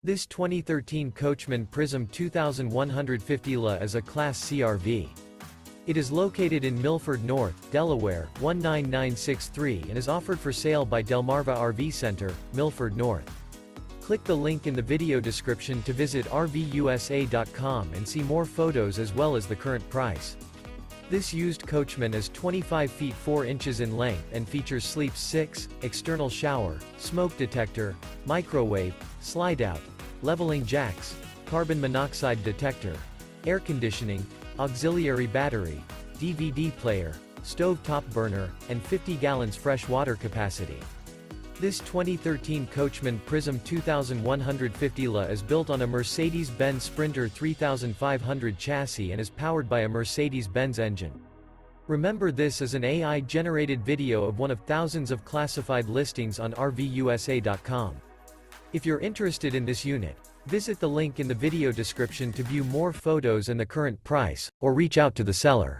This 2013 Coachmen Prism 2150 La is a Class C RV. It is located in Milford North, Delaware, 19963 and is offered for sale by Delmarva RV Center, Milford North. Click the link in the video description to visit RVUSA.com and see more photos as well as the current price. This used Coachman is 25 feet 4 inches in length and features sleep 6, external shower, smoke detector, microwave, slide-out, leveling jacks, carbon monoxide detector, air conditioning, auxiliary battery, DVD player, stove-top burner, and 50 gallons fresh water capacity. This 2013 Coachmen Prism 2150 La is built on a Mercedes-Benz Sprinter 3500 chassis and is powered by a Mercedes-Benz engine. Remember, this is an AI-generated video of one of thousands of classified listings on RVUSA.com. If you're interested in this unit, visit the link in the video description to view more photos and the current price, or reach out to the seller.